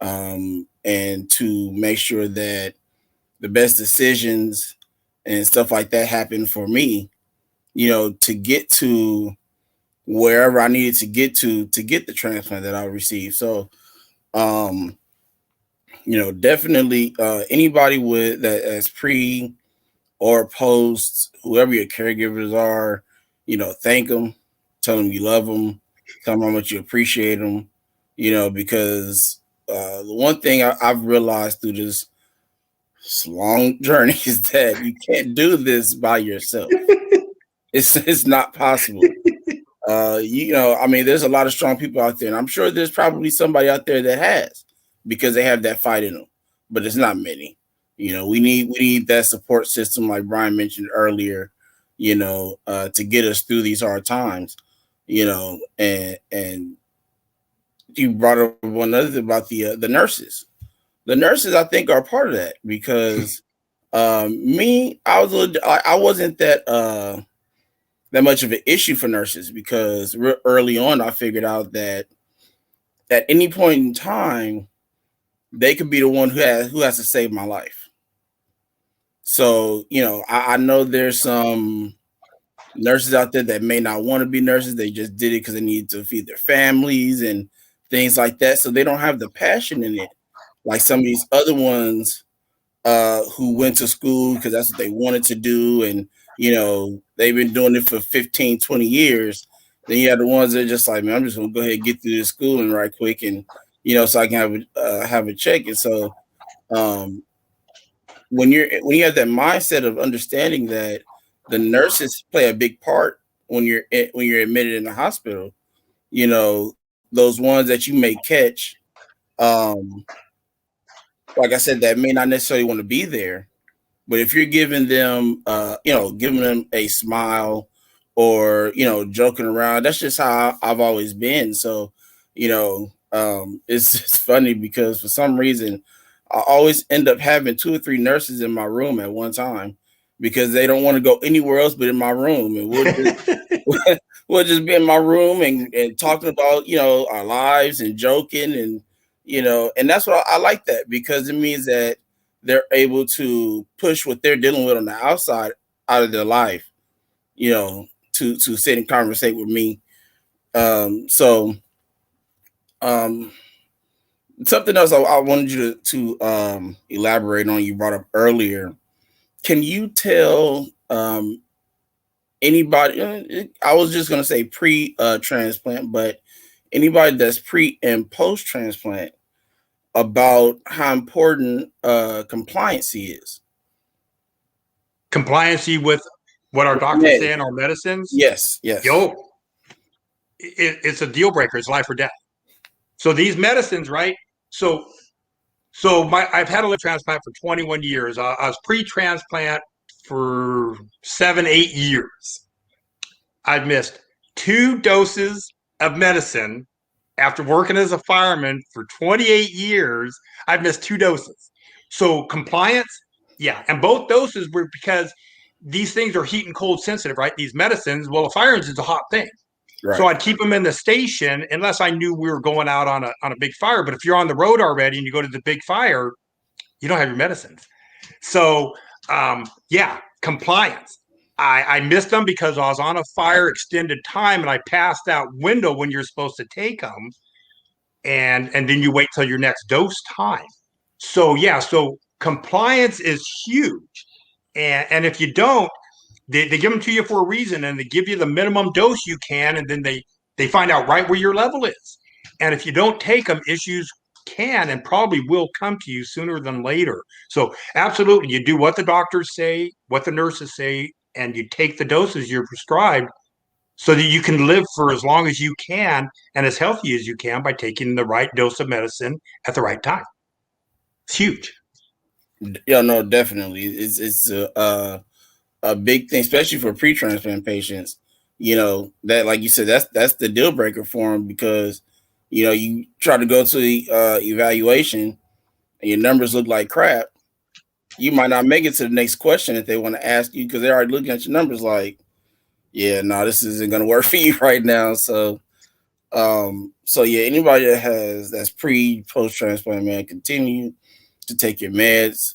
and to make sure that the best decisions and stuff like that happened for me, to get to wherever I needed to get the transplant that I received. So, um, definitely anybody with that as pre or post, whoever your caregivers are, thank them, tell them you love them, tell them how much you appreciate them, because the one thing I've realized through this long journey is that you can't do this by yourself. It's not possible. I mean, there's a lot of strong people out there, and I'm sure there's probably somebody out there that has, because they have that fight in them, but it's not many. We need that support system, like Brian mentioned earlier, to get us through these hard times. And you brought up one other thing about the nurses. The nurses, I think, are part of that because me, I wasn't that much of an issue for nurses because early on I figured out that at any point in time they could be the one who has to save my life. So I know there's some nurses out there that may not want to be nurses. They just did it because they need to feed their families and things like that. So they don't have the passion in it like some of these other ones who went to school because that's what they wanted to do, and they've been doing it for 15, 20 years. Then you have the ones that are just like, man, I'm just gonna go ahead and get through this schooling right quick, and so I can have a check. And so um, when you have that mindset of understanding that the nurses play a big part when you're admitted in the hospital, those ones that you may catch, um, like I said, that may not necessarily want to be there. But if you're giving them a smile or, joking around, that's just how I've always been. So, it's just funny because for some reason, I always end up having 2 or 3 nurses in my room at one time because they don't want to go anywhere else but in my room. And we'll just be in my room and talking about, our lives and joking and that's what I like that because it means that they're able to push what they're dealing with on the outside out of their life, to sit and conversate with me. So um Something else I wanted you to elaborate on. You brought up earlier. Can you tell anybody? I was just gonna say pre transplant, but anybody that's pre and post transplant about how important compliancy is. Compliancy with what our doctors Yeah. say in our medicines, Yes. Yes. yo, it's a deal breaker. It's life or death. So these medicines, right? So I've had a liver transplant for 21 years. I was pre-transplant for 7, 8 years. I've missed 2 doses of medicine after working as a fireman for 28 years. I've missed 2 doses. So compliance, yeah, and both doses were because these things are heat and cold sensitive, right? These medicines, well, a fire engine is a hot thing. So Right. I'd keep them in the station unless I knew we were going out on a big fire. But if you're on the road already and you go to the big fire, you don't have your medicines. So yeah, compliance. I missed them because I was on a fire extended time and I passed that window when you're supposed to take them, and then you wait till your next dose time. So yeah, so compliance is huge, and if you don't, they give them to you for a reason, and they give you the minimum dose you can, and then they find out right where your level is. And if you don't take them, issues can and probably will come to you sooner than later. So absolutely, you do what the doctors say, what the nurses say, and you take the doses you're prescribed so that you can live for as long as you can and as healthy as you can by taking the right dose of medicine at the right time. It's huge. Yeah. No. Definitely. It's a big thing, especially for pre-transplant patients. You know that, like you said, that's the deal breaker for them because you try to go to the evaluation and your numbers look like crap. You might not make it to the next question that they want to ask you because they're already looking at your numbers like, yeah, no, this isn't going to work for you right now. So yeah, anybody that's pre post transplant, man, continue to take your meds,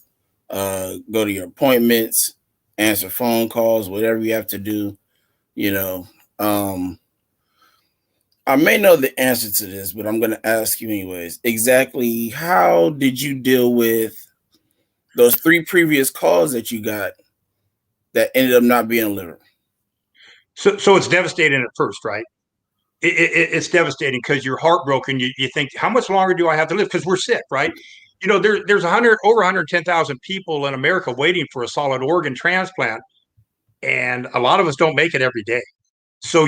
go to your appointments, answer phone calls, whatever you have to do. You know, um, I may know the answer to this, but I'm going to ask you anyways. Exactly, how did you deal with those 3 previous calls that you got that ended up not being a liver? So it's devastating at first, right? It's devastating because you're heartbroken. You think, how much longer do I have to live? Because we're sick, right? There's 100 over 110,000 people in America waiting for a solid organ transplant, and a lot of us don't make it every day. So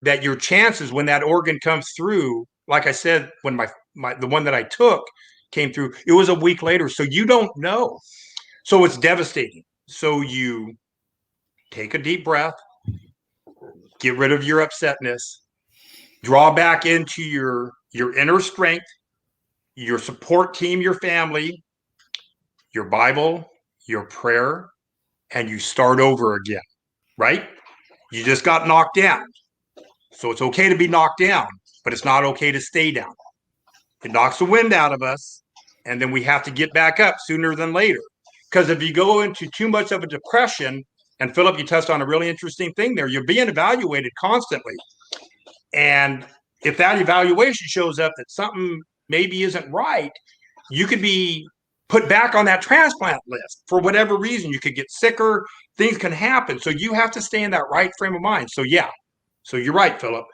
that your chances when that organ comes through, like I said, when my the one that I took came through, it was a week later. So you don't know. So it's devastating. So you take a deep breath, get rid of your upsetness, draw back into your inner strength, your support team, your family, your Bible, your prayer, and you start over again, right? You just got knocked down. So it's okay to be knocked down, but it's not okay to stay down. It knocks the wind out of us, and then we have to get back up sooner than later. Because if you go into too much of a depression, and Philip, you touched on a really interesting thing there, you're being evaluated constantly. And if that evaluation shows up that something maybe isn't right, you could be put back on that transplant list for whatever reason. You could get sicker, things can happen. So you have to stay in that right frame of mind. So, yeah, so you're right, Philip.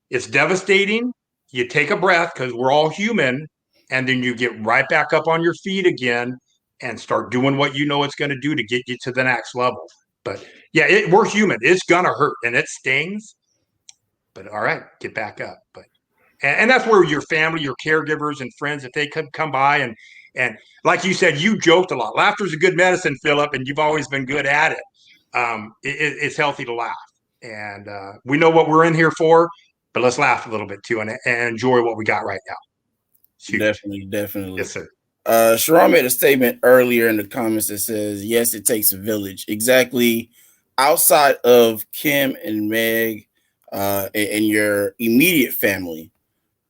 It's devastating. You take a breath because we're all human, and then you get right back up on your feet again and start doing what you know it's going to do to get you to the next level. But yeah, we're human. It's going to hurt and it stings, but all right, get back up. But and that's where your family, your caregivers, and friends, if they could come by and like you said, you joked a lot. Laughter is a good medicine, Philip, and you've always been good at it. It's healthy to laugh, and we know what we're in here for. But let's laugh a little bit too and enjoy what we got right now. It's huge. Definitely, definitely. Yes, sir. Sharon made a statement earlier in the comments that says, yes, it takes a village. Exactly. Outside of Kim and Meg and your immediate family,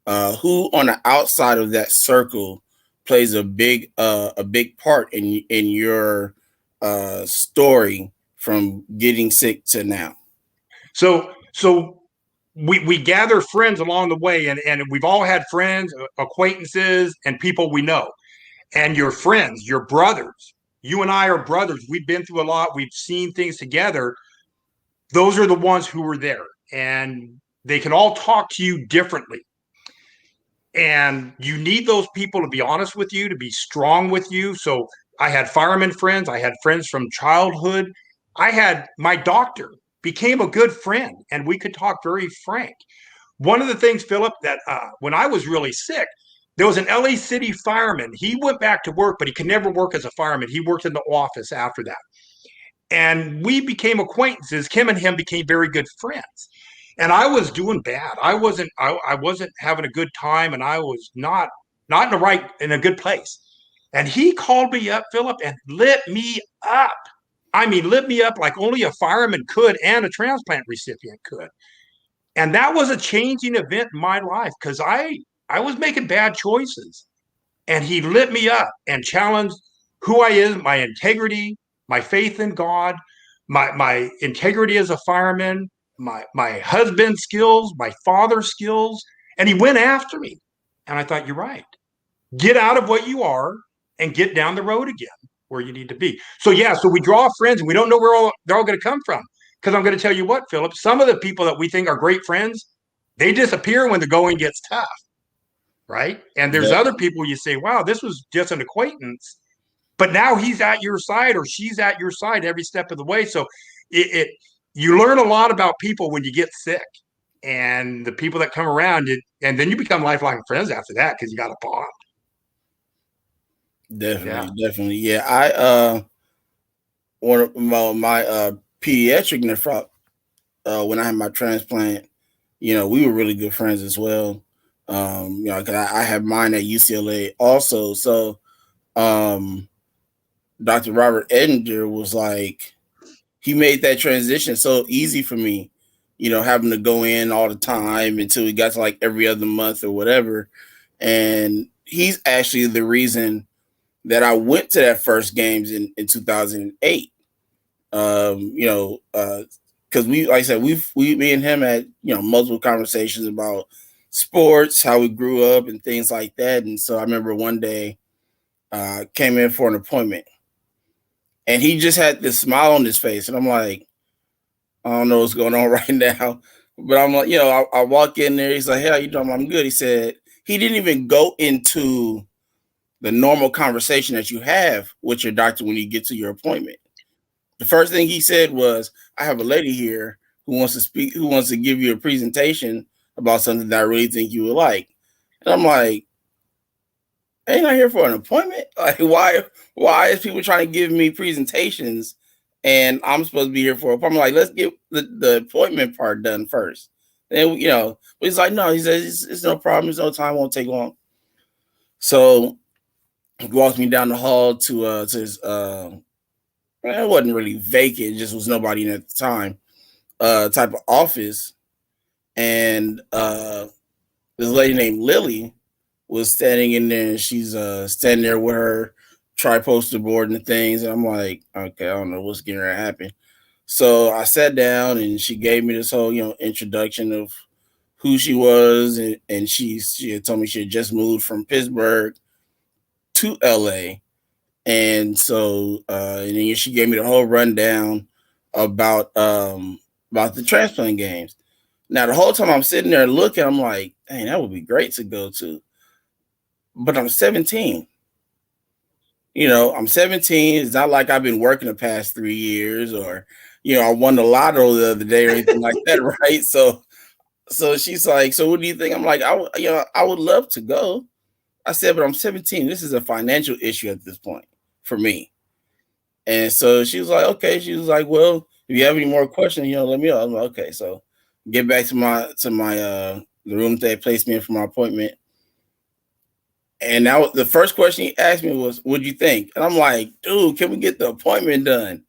who on the outside of that circle plays a big part in your story from getting sick to now? So we gather friends along the way, and we've all had friends, acquaintances, and people we know. And your friends, your brothers, you and I are brothers. We've been through a lot. We've seen things together. Those are the ones who were there, and they can all talk to you differently. And you need those people to be honest with you, to be strong with you. So I had fireman friends, I had friends from childhood. I had my doctor became a good friend, and we could talk very frank. One of the things, Philip, that when I was really sick, there was an LA City fireman. He went back to work, but he could never work as a fireman. He worked in the office after that. And we became acquaintances. Kim and him became very good friends. And I was doing bad. I wasn't having a good time, and I was not in a good place. And he called me up, Philip, and lit me up. I mean, lit me up like only a fireman could and a transplant recipient could. And that was a changing event in my life because I was making bad choices. And he lit me up and challenged who I is, my integrity, my faith in God, my integrity as a fireman, my husband skills, my father skills. And he went after me. And I thought, you're right. Get out of what you are and get down the road again where you need to be. So yeah, so we draw friends and we don't know where they're all going to come from. Because I'm going to tell you what, Philip, some of the people that we think are great friends, they disappear when the going gets tough, right? And there's Yep, other people you say, wow, this was just an acquaintance, but now he's at your side or she's at your side every step of the way. So it you learn a lot about people when you get sick and the people that come around it, and then you become lifelong friends after that because you got a bond. definitely, Yeah. definitely. Yeah, I one of my pediatric nephrologist when I had my transplant, we were really good friends as well. Because I had mine at UCLA also. So, um, Dr. Robert Edinger was like, he made that transition so easy for me, having to go in all the time until we got to like every other month or whatever. And he's actually the reason that I went to that first games in 2008. Because like I said, me and him had multiple conversations about sports, how we grew up, and things like that. And so I remember one day came in for an appointment, and he just had this smile on his face, and I'm like, I don't know what's going on right now, but I'm like, I walk in there. He's like, "Hey, how you doing?" I'm good. He said he didn't even go into the normal conversation that you have with your doctor when you get to your appointment. The first thing he said was, "I have a lady here who wants to speak, who wants to give you a presentation about something that I really think you would like." And I'm like, "Ain't I here for an appointment? Like, why is people trying to give me presentations, and I'm supposed to be here for an appointment? Like, let's get the appointment part done first." And but he's like, "No," he says, it's no problem. It's no time. It won't take long." So he walks me down the hall to his it wasn't really vacant, it just was nobody in at the time, type of office. And this lady named Lily was standing in there, and she's standing there with her tri-poster board and things. And I'm like, okay, I don't know what's getting ready to happen. So I sat down, and she gave me this whole introduction of who she was, and she had told me she had just moved from Pittsburgh to LA. And so and then she gave me the whole rundown about the transplant games. Now the whole time I'm sitting there looking, I'm like, dang, that would be great to go to. But I'm 17. I'm 17. It's not like I've been working the past 3 years, or I won the lotto the other day or anything like that, right? So she's like, so what do you think? I'm like, I would love to go. I said, but I'm 17. This is a financial issue at this point for me. And so she was like, okay. She was like, well, if you have any more questions, let me know. I'm like, okay. So get back to my the room that they placed me in for my appointment. And now the first question he asked me was, what'd you think? And I'm like, dude, can we get the appointment done?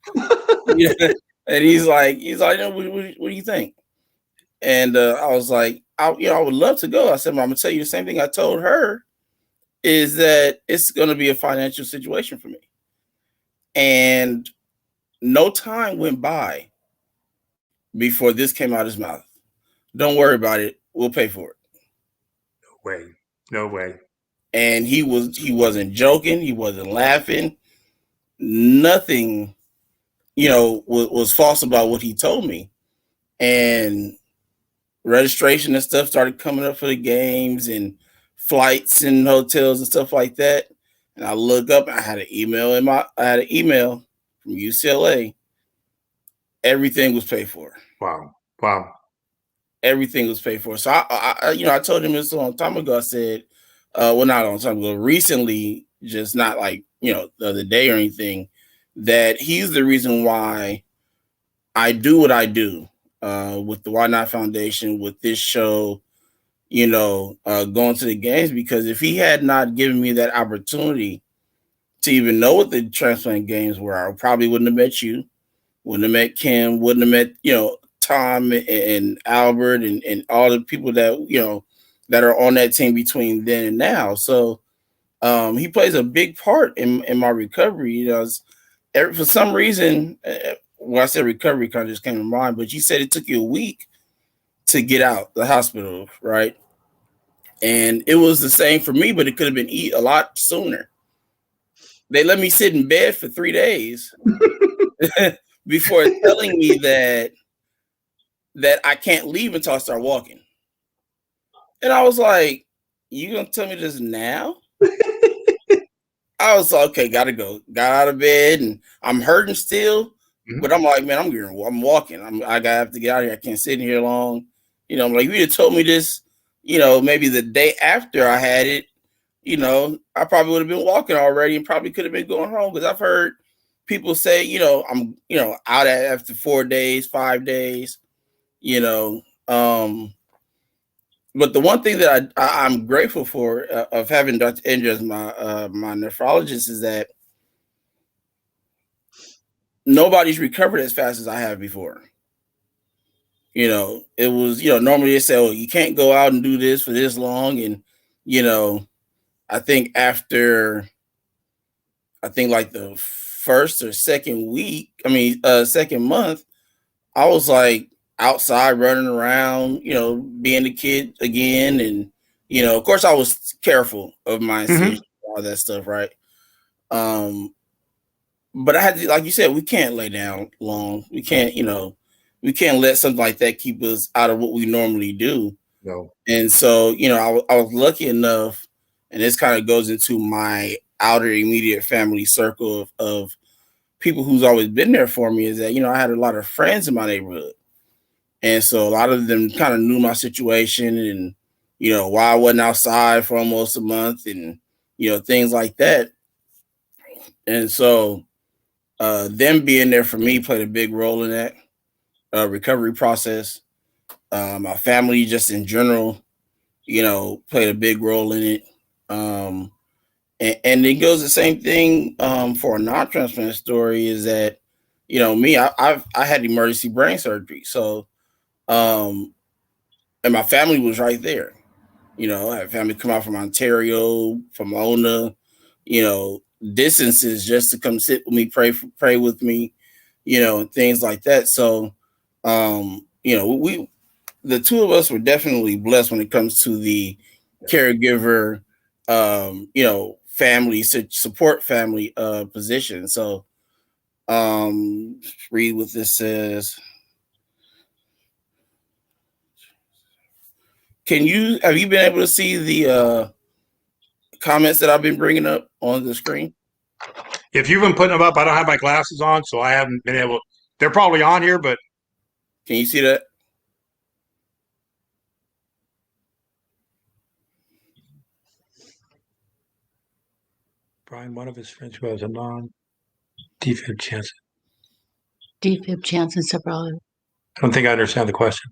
And he's like, no, what do you think? And I was like, I would love to go. I said, well, I'm gonna tell you the same thing I told her, is that it's gonna be a financial situation for me. And no time went by before this came out of his mouth. Don't worry about it. We'll pay for it. Way. No way. And he wasn't joking. He wasn't laughing. Nothing, was false about what he told me. And registration and stuff started coming up for the games and flights and hotels and stuff like that. And I look up, I had an email from UCLA. Everything was paid for. Wow. Wow. Everything was paid for. So I told him this a long time ago. I said, well, not a long time ago, recently, just not like, the other day or anything, that he's the reason why I do what I do, with the Why Not Foundation, with this show, going to the games, because if he had not given me that opportunity to even know what the transplant games were, I probably wouldn't have met you, wouldn't have met Kim, wouldn't have met, Tom and Albert and all the people that, that are on that team between then and now. So he plays a big part in my recovery. For some reason, when I said recovery, kind of just came to mind, but you said it took you a week to get out the hospital, right? And it was the same for me, but it could have been a lot sooner. They let me sit in bed for 3 days before telling me that I can't leave until I start walking. And I was like, "You gonna tell me this now?" I was like, "Okay, gotta go." Got out of bed and I'm hurting still, but I'm like, "Man, I'm walking. I gotta have to get out of here. I can't sit in here long." I'm like, "You had told me this, maybe the day after I had it, I probably would have been walking already and probably could have been going home." Because I've heard people say, I'm, out after 4 days, 5 days, you know. But the one thing that I'm grateful for, of having Dr. Andrew as my nephrologist, is that nobody's recovered as fast as I have before. It was, normally they say, "Oh, you can't go out and do this for this long," and I think like the first or second week, second month, I was like outside running around, being a kid again. And, of course I was careful of my incision, all that stuff. Right. But I had to, like you said, we can't lay down long. We can't, we can't let something like that keep us out of what we normally do. No. And so, I was lucky enough, and this kind of goes into my outer immediate family circle of people who's always been there for me, is that, I had a lot of friends in my neighborhood. And so a lot of them kind of knew my situation and, why I wasn't outside for almost a month and, things like that. And so them being there for me played a big role in that recovery process. My family, just in general, played a big role in it. And it goes the same thing for a non-transplant story, is that, me, I had emergency brain surgery. So, and my family was right there. I had family come out from Ontario, from Ona, distances just to come sit with me, pray with me, and things like that. So, we the two of us were definitely blessed when it comes to the caregiver, family support family position. So, read what this says. Have you been able to see the comments that I've been bringing up on the screen? If you've been putting them up, I don't have my glasses on, so I haven't been able. They're probably on here, but can you see that? Brian, one of his friends who has a non-defib chance. Defib chance and several. I don't think I understand the question.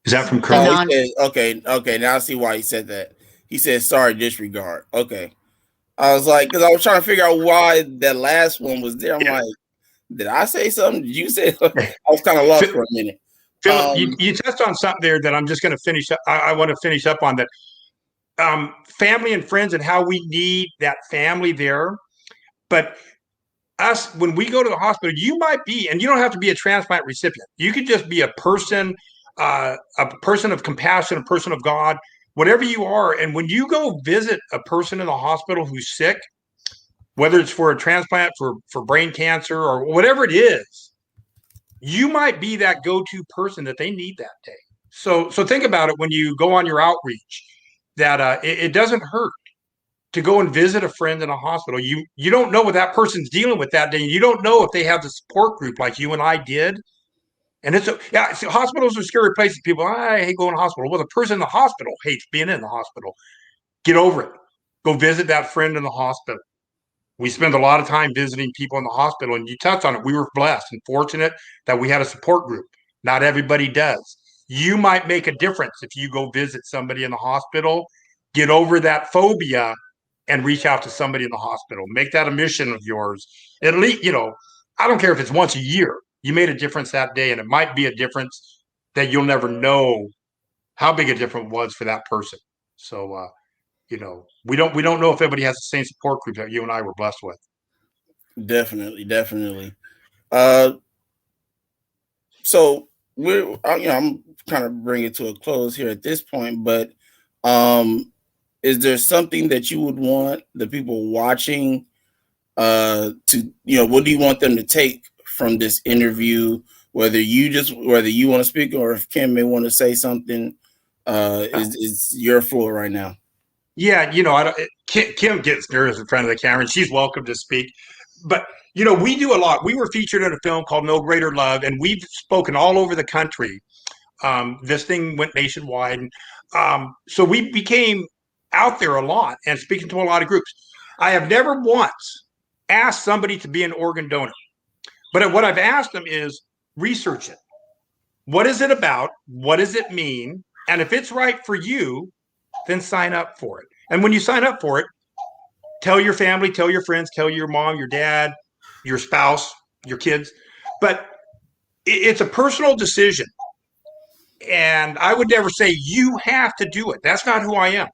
Is that from Oh, Kurt? okay. Now I see why he said that. He said, "Sorry, disregard." Okay. I was like, because I was trying to figure out why that last one was there. I'm like, did I say something? Did you say? I was kind of lost for a minute. Philip, you touched on something there that I'm just going to finish up. I want to finish up on that. Family and friends, and how we need that family there. But us, when we go to the hospital, you might be, and you don't have to be a transplant recipient. You could just be a person of compassion, a person of God, whatever you are. And when you go visit a person in the hospital who's sick, whether it's for a transplant, for brain cancer, or whatever it is, you might be that go-to person that they need that day. So think about it when you go on your outreach, that it doesn't hurt to go and visit a friend in a hospital. You don't know what that person's dealing with that day. You don't know if they have the support group like you and I did. And hospitals are scary places. People, I hate going to the hospital. Well, the person in the hospital hates being in the hospital. Get over it. Go visit that friend in the hospital. We spend a lot of time visiting people in the hospital, and you touched on it. We were blessed and fortunate that we had a support group. Not everybody does. You might make a difference if you go visit somebody in the hospital. Get over that phobia and reach out to somebody in the hospital. Make that a mission of yours. At least, I don't care if it's once a year. You made a difference that day, and it might be a difference that you'll never know how big a difference was for that person. So, we don't know if everybody has the same support group that you and I were blessed with. Definitely. So I'm kind of bringing it to a close here at this point, but is there something that you would want the people watching to, what do you want them to take from this interview? Whether you want to speak or if Kim may want to say something, is your floor right now. Yeah, Kim gets nervous in front of the camera, and she's welcome to speak. But we do a lot. We were featured in a film called No Greater Love, and we've spoken all over the country. This thing went nationwide. So we became out there a lot and speaking to a lot of groups. I have never once asked somebody to be an organ donor, but what I've asked them is research it. What is it about? What does it mean? And if it's right for you, then sign up for it. And when you sign up for it, tell your family, tell your friends, tell your mom, your dad, your spouse, your kids. But it's a personal decision. And I would never say you have to do it. That's not who I am.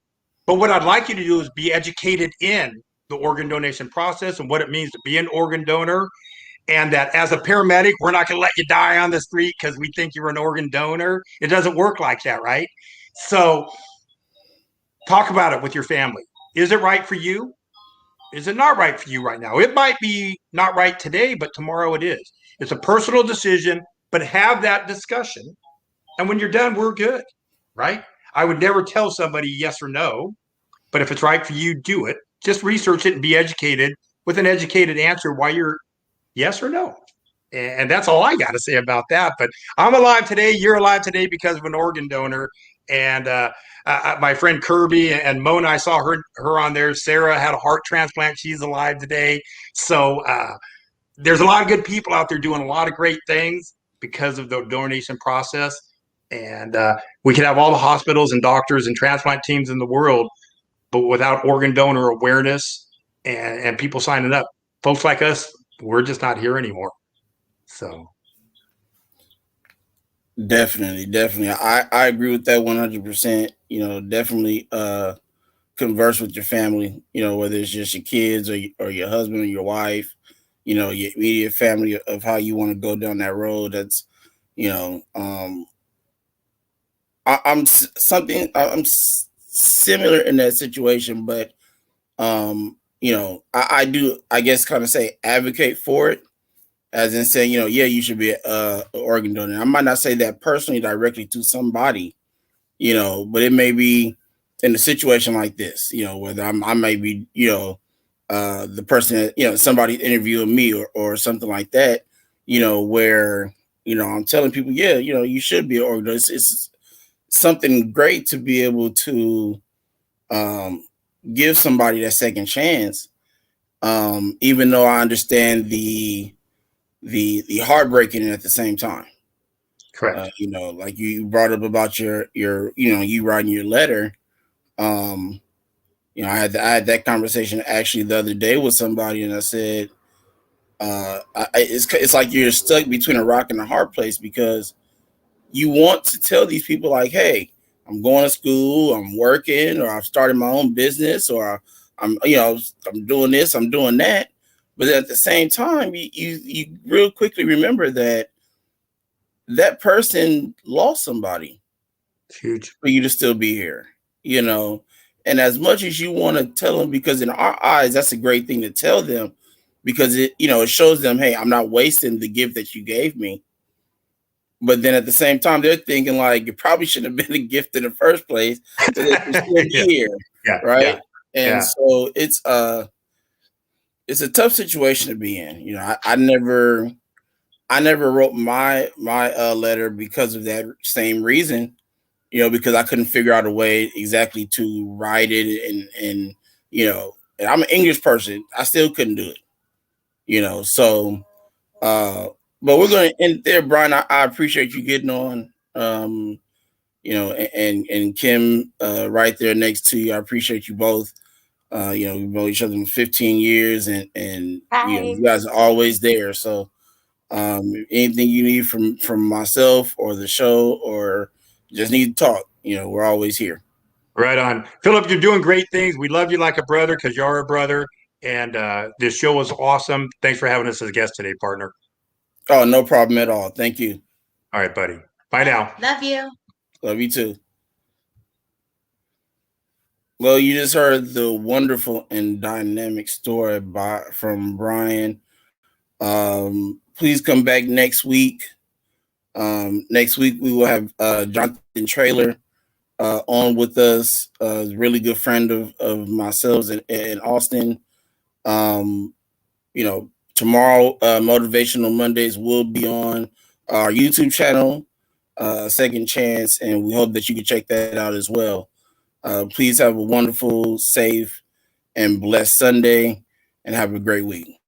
But what I'd like you to do is be educated in the organ donation process and what it means to be an organ donor. And that as a paramedic, we're not going to let you die on the street because we think you're an organ donor. It doesn't work like that, right? So talk about it with your family. Is it right for you? Is it not right for you right now? It might be not right today, but tomorrow it is. It's a personal decision, but have that discussion. And when you're done, we're good, right? I would never tell somebody yes or no, but if it's right for you, do it. Just research it and be educated with an educated answer why you're yes or no. And that's all I got to say about that. But I'm alive today. You're alive today because of an organ donor. And my friend Kirby and Mona, I saw her on there. Sarah had a heart transplant. She's alive today. So there's a lot of good people out there doing a lot of great things because of the donation process. And we could have all the hospitals and doctors and transplant teams in the world, but without organ donor awareness and people signing up, folks like us, we're just not here anymore. So definitely. I agree with that 100%. Definitely converse with your family, whether it's just your kids or your husband or your wife, your immediate family of how you want to go down that road. That's, I'm similar in that situation, but I do, I guess, kind of say advocate for it, as in saying, yeah, you should be an organ donor. I might not say that personally directly to somebody, but it may be in a situation like this, whether I may be, the person that, somebody interviewing me or something like that, where, I'm telling people, yeah, you should be an organ donor. It's something great to be able to give somebody that second chance, even though I understand the heartbreaking at the same time. correct. Like you brought up about your you writing your letter. I had that conversation actually the other day with somebody, and I said, it's like you're stuck between a rock and a hard place, because you want to tell these people like, hey, I'm going to school, I'm working, or I've started my own business, or I'm doing this, I'm doing that. But at the same time, you real quickly remember that that person lost somebody It's huge. for you to still be here, you know. And as much as you want to tell them, because in our eyes, that's a great thing to tell them, because it, you know, it shows them, hey, I'm not wasting the gift that you gave me. But then at the same time, they're thinking like it probably shouldn't have been a gift in the first place, so they can still Yeah, be here, yeah, right? yeah, And yeah. so it's a tough situation to be in. You know, I never wrote my letter because of that same reason. You know, because I couldn't figure out a way exactly to write it, and you know, and I'm an English person. I still couldn't do it. You know, so uh, but we're going to end there, Brian. I appreciate you getting on. You know, and Kim, right there next to you. I appreciate you both. You know, we've known each other for 15 years, and you know, Hi. you guys are always there. So anything you need from myself or the show, or just need to talk, you know, we're always here. Right on. Philip, you're doing great things. We love you like a brother because you are a brother. And this show was awesome. Thanks for having us as a guest today, partner. Oh, no problem at all. Thank you. All right, buddy. Bye now. Love you. Love you too. Well, you just heard the wonderful and dynamic story from Brian. Please come back next week. Next week we will have Jonathan Trailer on with us. Really good friend of myself and Austin. Um, you know, tomorrow, Motivational Mondays will be on our YouTube channel, Second Chance, and we hope that you can check that out as well. Please have a wonderful, safe, and blessed Sunday, and have a great week.